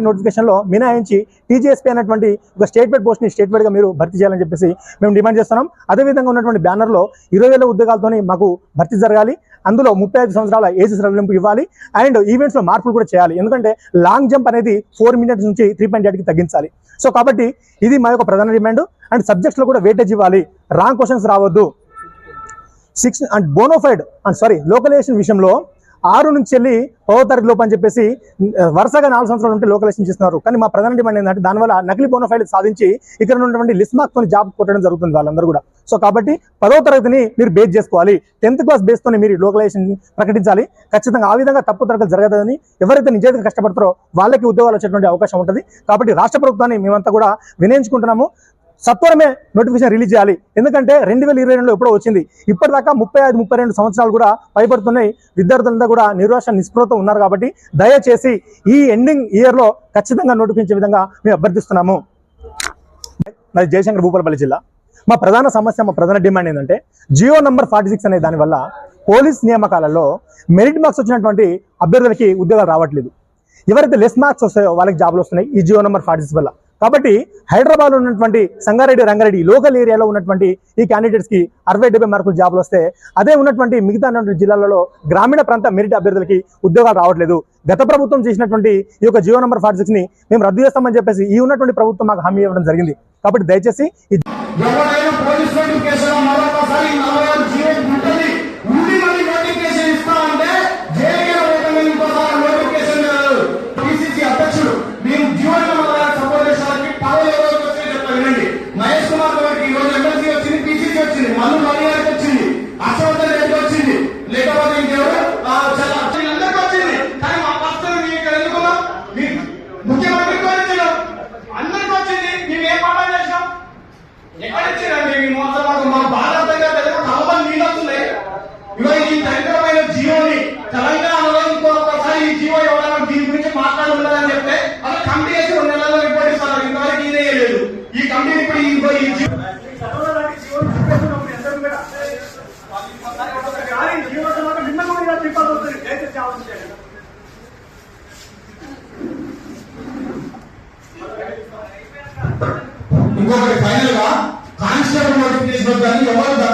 Notification లో మినహాయించి TGSP అనేటువంటి ఒక స్టేట్మెంట్ పోస్ట్ ని స్టేట్మెంట్ గా మీరు భర్తీ చేయాలని చెప్పేసి మేము డిమాండ్ చేస్తున్నాం. అదేవిధంగా ఉన్నటువంటి బ్యానర్ లో 20,000 ఉద్యోగాలతో మాకు భర్తీ జరగాలి. అందులో 35 సంవత్సరాల ఏజ్ సడలింపు ఇవ్వాలి అండ్ ఈవెంట్స్ లో మార్పులు కూడా చేయాలి. ఎందుకంటే లాంగ్ జంప్ అనేది 4 మినిట్స్ నుంచి 3.8కి తగ్గించాలి. సో కాబట్టి ఇది మా యొక్క ప్రధాన డిమాండ్. అండ్ సబ్జెక్ట్స్ లో కూడా వెయిటేజ్ ఇవ్వాలి. రాంగ్ క్వశ్చన్స్ రావద్దు. 6 అండ్ బోనోఫైడ్ అండ్ లోకలైజేషన్ విషయంలో 6 నుంచి వెళ్ళి 10వ తరగతి లోపు అని చెప్పేసి వరుసగా 4 సంవత్సరాలు ఉంటే లోకలైజేషన్ చేస్తున్నారు. కానీ మా ప్రధాన డిమాండ్ ఏంటంటే దానివల్ల నకిలీ బోనోఫైడ్ సాధించి ఇక్కడ ఉన్నటువంటి లిస్ట్ మార్క్ తో జాబ్ కొట్టడం జరుగుతుంది వాళ్ళందరూ కూడా. సో కాబట్టి 10వ తరగతిని మీరు బేస్ చేసుకోవాలి. 10th క్లాస్ బేస్ తోనే మీరు లోకలైజేషన్ ప్రకటించాలి. ఖచ్చితంగా ఆ విధంగా తప్పు తరగతి జరగదని ఎవరైతే నిజంగా కష్టపడతారో వాళ్ళకి ఉద్యోగాలు వచ్చేటువంటి అవకాశం ఉంటుంది. కాబట్టి రాష్ట్ర ప్రభుత్వాన్ని మేమంతా కూడా వినయించుకుంటున్నాము. సత్వరమే నోటిఫికేషన్ రిలీజ్ చేయాలి. ఎందుకంటే 2022లో ఎప్పుడో వచ్చింది. ఇప్పటిదాకా 35-32 సంవత్సరాలు కూడా పైబడుతున్నాయి. విద్యార్థులంతా కూడా నిరాశ నిస్పృహతో ఉన్నారు. కాబట్టి దయచేసి ఈ ఎండింగ్ ఇయర్ లో ఖచ్చితంగా నోటిఫికేషన్ విధంగా మేము అభ్యర్థిస్తున్నాము. నాది జయశంకర్, భూపాలపల్లి జిల్లా. మా ప్రధాన సమస్య, మా ప్రధాన డిమాండ్ ఏంటంటే జియో నంబర్ 46 అనే దానివల్ల పోలీస్ నియామకాలలో మెరిట్ మార్క్స్ వచ్చినటువంటి అభ్యర్థులకి ఉద్యోగాలు రావట్లేదు. ఎవరైతే లెస్ మార్క్స్ వస్తాయో వాళ్ళకి జాబ్లు వస్తున్నాయి ఈ జియో నంబర్ 46 వల్ల. కాబట్టి హైదరాబాద్ లో ఉన్నటువంటి సంగారెడ్డి, రంగారెడ్డి లోకల్ ఏరియాలో ఉన్నటువంటి ఈ క్యాండిడేట్స్ కి 60-70 మార్కులు జాబ్లు వస్తే అదే ఉన్నటువంటి మిగతా జిల్లాలలో గ్రామీణ ప్రాంత మెరిట్ అభ్యర్థులకి ఉద్యోగాలు రావట్లేదు. గత ప్రభుత్వం చేసినటువంటి ఈ యొక్క జియో నంబర్ 46 ని మేము రద్దు చేస్తామని చెప్పేసి ఈ ఉన్నటువంటి ప్రభుత్వం మాకు హామీ ఇవ్వడం జరిగింది. కాబట్టి దయచేసి జియోని తెలంగాణలో ఇంకొకసారి ఈ జియో ఎవరైనా దీని గురించి మాట్లాడుతుందని చెప్తే అది కమిటీ వేసి 2 నెలల్లో రిపోర్ట్ ఇస్తారు. ఇంతవరకు ఇదే లేదు. ఈ కమిటీ ఇప్పుడు ఇంకొకటి ఫైనల్ గా కానిస్టేబుల్ నోటిఫికేషన్ కానీ ఎవరు